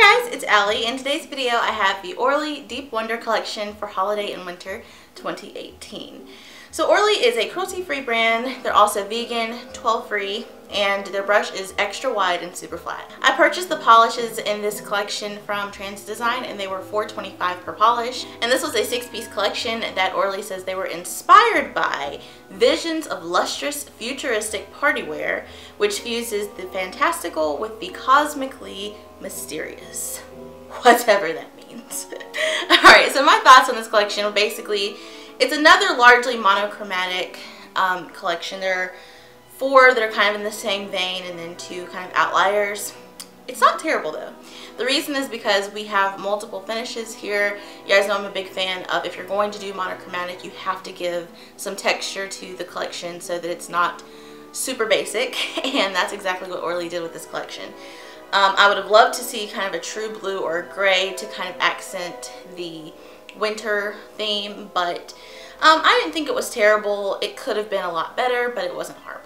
Hi guys, it's Alli. In today's video I have the Orly Deep Wonder collection for holiday and winter 2018. So Orly is a cruelty-free brand. They're also vegan, 12 free, and their brush is extra wide and super flat. I purchased the polishes in this collection from Trans Design and they were $4.25 per polish. And this was a 6-piece collection that Orly says they were inspired by visions of lustrous futuristic party wear, which fuses the fantastical with the cosmically mysterious. Whatever that means. Alright, so my thoughts on this collection are basically, it's another largely monochromatic collection. There are 4 that are kind of in the same vein and then 2 kind of outliers. It's not terrible though. The reason is because we have multiple finishes here. You guys know I'm a big fan of, if you're going to do monochromatic, you have to give some texture to the collection so that it's not super basic, and that's exactly what Orly did with this collection. I would have loved to see kind of a true blue or a gray to kind of accent the winter theme, but I didn't think it was terrible. It could have been a lot better, but it wasn't horrible.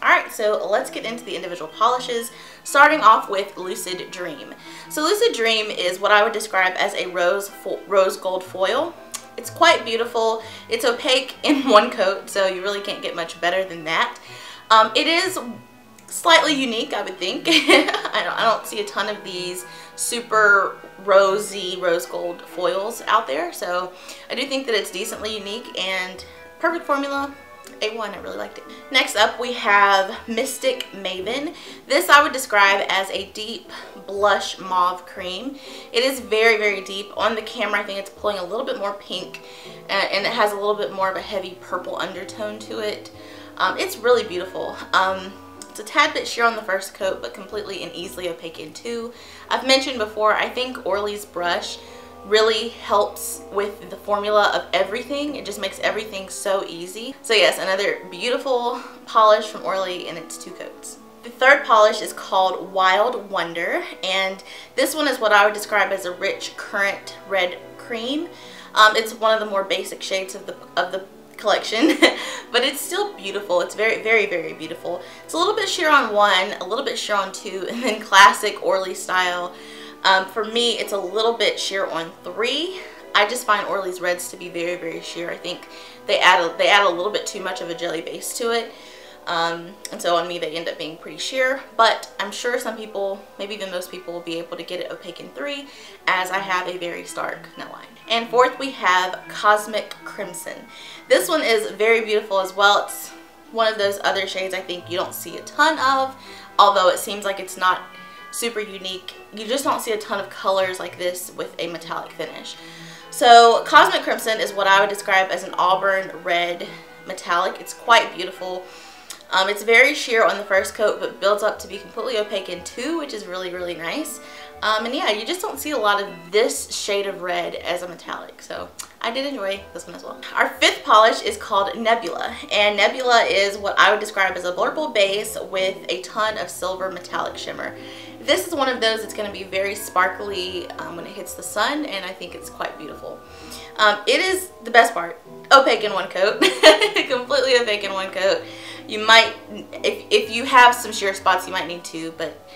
Alright, so let's get into the individual polishes, starting off with Lucid Dream. So Lucid Dream is what I would describe as a rose gold foil. It's quite beautiful. It's opaque in one coat, so you really can't get much better than that. It is slightly unique, I would think. I don't see a ton of these super rosy rose gold foils out there, so I do think that it's decently unique and perfect formula. A1, I really liked it. Next up we have Mystic Maven. This I would describe as a deep blush mauve cream. It is very, very deep. On the camera I think it's pulling a little bit more pink and it has a little bit more of a heavy purple undertone to it. It's really beautiful. It's a tad bit sheer on the first coat, but completely and easily opaque in 2. I've mentioned before, I think Orly's brush really helps with the formula of everything. It just makes everything so easy. So yes, another beautiful polish from Orly, and it's 2 coats. The third polish is called Wild Wonder, and this one is what I would describe as a rich currant red cream. It's one of the more basic shades of the collection, but it's still beautiful. It's very, very, very beautiful. It's a little bit sheer on 1, a little bit sheer on 2, and then classic Orly style. For me, it's a little bit sheer on 3. I just find Orly's reds to be very, very sheer. I think they add a little bit too much of a jelly base to it. And so on me they end up being pretty sheer, but I'm sure some people, maybe even most people, will be able to get it opaque in 3, as I have a very stark neckline. And fourth we have Cosmic Crimson. This one is very beautiful as well. It's one of those other shades I think you don't see a ton of, although it seems like it's not super unique. You just don't see a ton of colors like this with a metallic finish. So Cosmic Crimson is what I would describe as an auburn red metallic. It's quite beautiful. It's very sheer on the first coat, but builds up to be completely opaque in 2, which is really, really nice. And yeah, you just don't see a lot of this shade of red as a metallic, so I did enjoy this one as well. Our fifth polish is called Nebula, and Nebula is what I would describe as a blurple base with a ton of silver metallic shimmer. This is one of those that's going to be very sparkly when it hits the sun, and I think it's quite beautiful. It is the best part, opaque in 1 coat, completely opaque in 1 coat. You might, if you have some sheer spots, you might need 2, but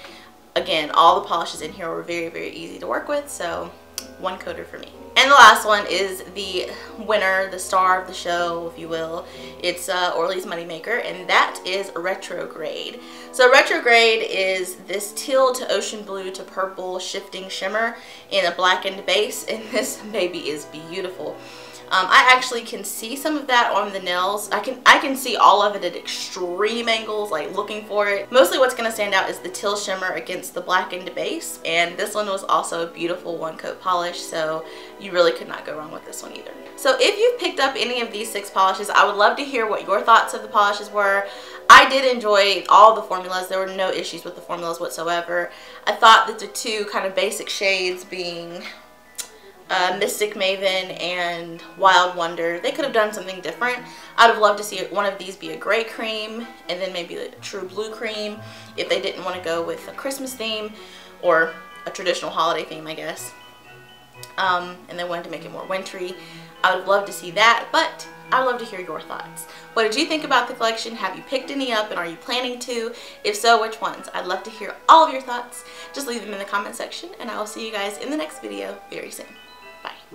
again, all the polishes in here were very, very easy to work with, so 1 coater for me. And the last one is the winner, the star of the show, if you will. It's Orly's moneymaker, and that is Retrograde. So Retrograde is this teal to ocean blue to purple shifting shimmer in a blackened base, and this baby is beautiful. I actually can see some of that on the nails. I can see all of it at extreme angles, like looking for it. Mostly what's going to stand out is the teal shimmer against the blackened base, and this one was also a beautiful 1 coat polish, so you really could not go wrong with this one either. So if you've picked up any of these 6 polishes, I would love to hear what your thoughts of the polishes were. I did enjoy all the formulas. There were no issues with the formulas whatsoever. I thought that the 2 kind of basic shades being Mystic Maven and Wild Wonder, they could have done something different. I'd have loved to see one of these be a gray cream and then maybe a true blue cream if they didn't want to go with a Christmas theme or a traditional holiday theme, I guess. And they wanted to make it more wintry. I would have loved to see that, but I'd love to hear your thoughts. What did you think about the collection? Have you picked any up and are you planning to? If so, which ones? I'd love to hear all of your thoughts. Just leave them in the comment section and I will see you guys in the next video very soon. Bye.